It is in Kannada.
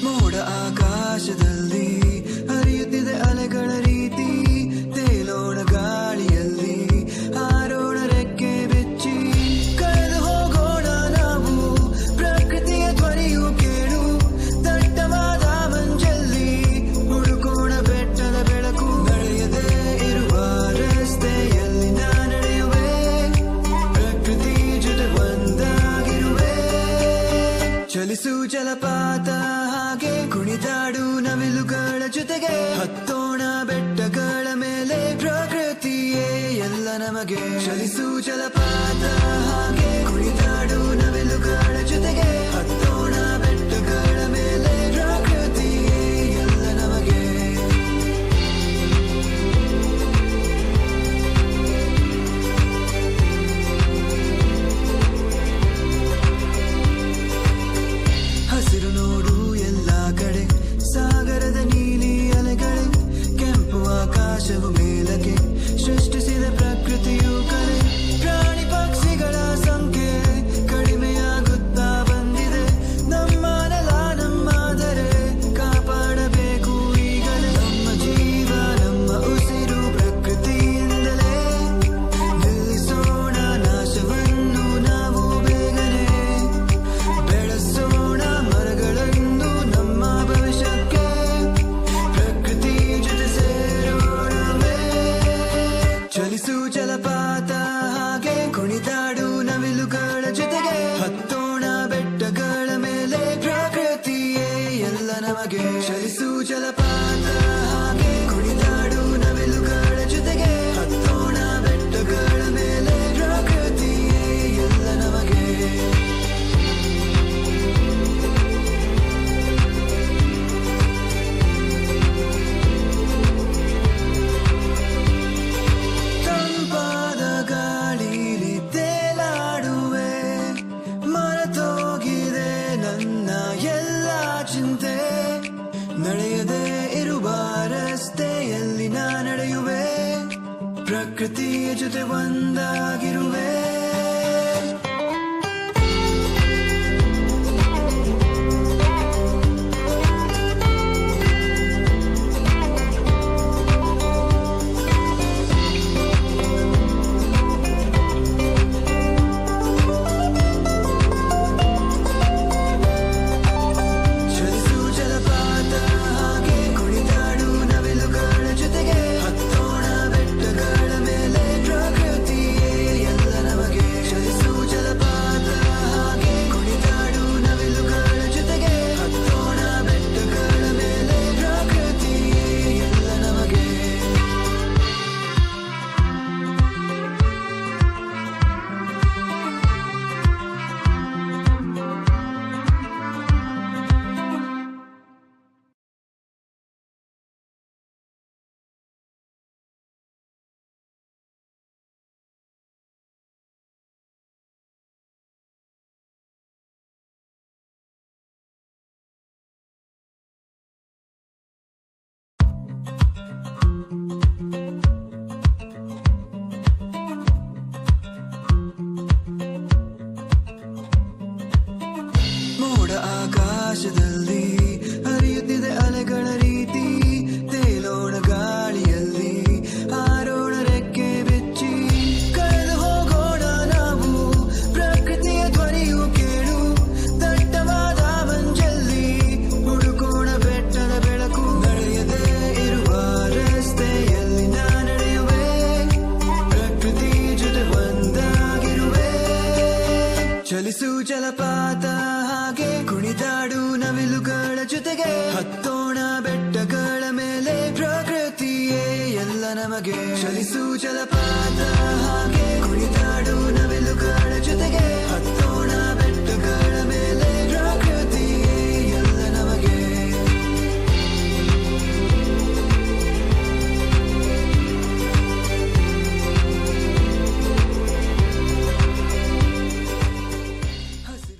ಮೋಡ ಆಕಾಶದಲ್ಲಿ ಹರಿಯುತ್ತಿದೆ ಅಲೆಗಳ ರೀತಿ, ತೇಲೋಣ ಗಾಳಿಯಲ್ಲಿ ಹಾರೋಣ ರೆಕ್ಕೆ ಬೆಚ್ಚಿ, ಕಳೆದು ಹೋಗೋಣ ನಾವು ಪ್ರಕೃತಿಯ ಧ್ವನಿಯು ಕೇಳು, ದಟ್ಟವಾದ ಮಂಜಲ್ಲಿ ಹುಡುಕೋಣ ಬೆಟ್ಟದ ಬೆಳಕು, ನಡೆಯದೇ ಇರುವ ರಸ್ತೆಯಲ್ಲಿ ನಾ ನಡೆಯುವೆ, ಪ್ರಕೃತಿ ಜೊತೆ ಒಂದಾಗಿರುವೆ, ಚಲಿಸು ಜಲಪಾತ ಹಾಗೆ ಕುಣಿದಾಡು ನವಿಲುಗಳ ಜೊತೆಗೆ, ಹತ್ತೋಣ ಬೆಟ್ಟಗಳ ಮೇಲೆ ಪ್ರಕೃತಿಯೇ ಎಲ್ಲ ನಮಗೆ, ಚಲಿಸು ಜಲಪಾತ ಹಾಗೆ ಕುಣಿದಾಡು ನವಿಲುಗಳ ಜೊತೆಗೆ, ಹತ್ತೋಣ ಬೆಟ್ಟಗಳ ಮೇಲೆ ಪ್ರಕೃತಿಯೇ ಎಲ್ಲ ನಮಗೆ. ಹಸಿರು ನೋಡು ಎಲ್ಲ ಕಡೆ, ಸಾಗರದ ನೀಲಿ ಅಲೆಗಳೇ, ಕೆಂಪು ಆಕಾಶವು ಮೇಲಕ್ಕೆ ಸೃಷ್ಟಿಸಿದ ಪ್ರಕೃತಿಯು ಕಲೆ, ಪ್ರಾಣಿ ಪಕ್ಷಿಗಳ ಸಂಖ್ಯೆ ಕಡಿಮೆಯಾಗುತ್ತಾ ಬಂದಿದೆ, ನಮ್ಮ ನೆಲ ನಮ್ಮಾದರೆ ಕಾಪಾಡಬೇಕು ಈಗಲೇ, ನಮ್ಮ ಜೀವ ನಮ್ಮ ಉಸಿರು ಪ್ರಕೃತಿಯಿಂದಲೇ, ನಿಲ್ಲಿಸೋಣ ನಾಶವನ್ನು ನಾವು ಬೇಗನೆ, ಬೆಳೆಸೋಣ ಮರಗಳನ್ನು ನಮ್ಮ ಭವಿಷ್ಯಕ್ಕೆ, ಪ್ರಕೃತಿ ಜೊತೆ ಸೇರೋಣವೇ, ಚಲಿಸು ಜಲಪಾತ ಹಾಗೆ ಕುಣಿದಾಡು ನವಿಲುಗಳ ಜೊತೆಗೆ, ಹತ್ತೋಣ ಬೆಟ್ಟಗಳ ಮೇಲೆ ಪ್ರಕೃತಿಯೇ ಎಲ್ಲ ನಮಗೆ, ಚಲಿಸು ಜಲಪಾತ ಹಾಗೆ ಕುಣಿದಾಡು ನವಿಲುಗಳ ಜೊತೆಗೆ, ಹತ್ತೋಣ ಬೆಟ್ಟಗಳ ಮೇಲೆ ಪ್ರಕೃತಿಯೇ ಎಲ್ಲ ನಮಗೆ. ತಂಪಾದ ಗಾಳಿಲಿ ತೇಲಾಡುವೆ, ಮರೆತೋಗಿದೆ ನನ್ನ ಎಲ್ಲ ಚಿಂತೆ, ನಡೆಯದೇ ಇರುವ ರಸ್ತೆಯಲ್ಲಿ ನಾ ನಡೆಯುವೆ, ಪ್ರಕೃತಿಯ ಜೊತೆ ಒಂದಾಗಿರುವೆ. ಚಲಿಸು ಜಲಪಾತ ಹಾಗೆ ಕುಣಿದಾಡು ನವಿಲುಗಳ ಜೊತೆಗೆ, ಹತ್ತೋಣ ಬೆಟ್ಟಗಳ ಮೇಲೆ ಪ್ರಕೃತಿಯೇ ಎಲ್ಲ ನಮಗೆ, ಚಲಿಸು ಜಲಪಾತ ಹಾಗೆ ಕುಣಿದಾಡು ನವಿಲುಗಳ ಜೊತೆಗೆ, ಹತ್ತೋಣ ಬೆಟ್ಟಗಳ ಮೇಲೆ ಪ್ರಕೃತಿಯೇ ಎಲ್ಲ ನಮಗೆ. ಮೋಡ ಆಕಾಶದಲ್ಲಿ ಹರಿಯುತ್ತಿದೆ ಅಲೆಗಳ ರೀತಿ, ತೇಲೋಣ ಗಾಳಿಯಲ್ಲಿ ಹಾರೋಣ ರೆಕ್ಕೆ ಬೆಚ್ಚಿ, ಕಳೆದು ಹೋಗೋಣ ನಾವು ಪ್ರಕೃತಿಯ ಧ್ವನಿಯು ಕೇಳು, ದಟ್ಟವಾದ ಮಂಜಲ್ಲಿ ಹುಡುಕೋಣ ಬೆಟ್ಟದ ಬೆಳಕು, ನಡೆಯದೇ ಇರುವ ರಸ್ತೆಯಲ್ಲಿ ನಾ ನಡೆಯುವೆ, ಪ್ರಕೃತಿ ಜೊತೆ ಒಂದಾಗಿರುವೆ, ಚಲಿಸು ಜಲಪಾತ ಹಾಗೆ ಕುಣಿದಾಡು ನವಿಲುಗಳ ಜೊತೆಗೆ, ಹತ್ತೋಣ ಬೆಟ್ಟಗಳ ಮೇಲೆ ಪ್ರಕೃತಿಯೇ ಎಲ್ಲ ನಮಗೆ, ಚಲಿಸು ಜಲಪಾತ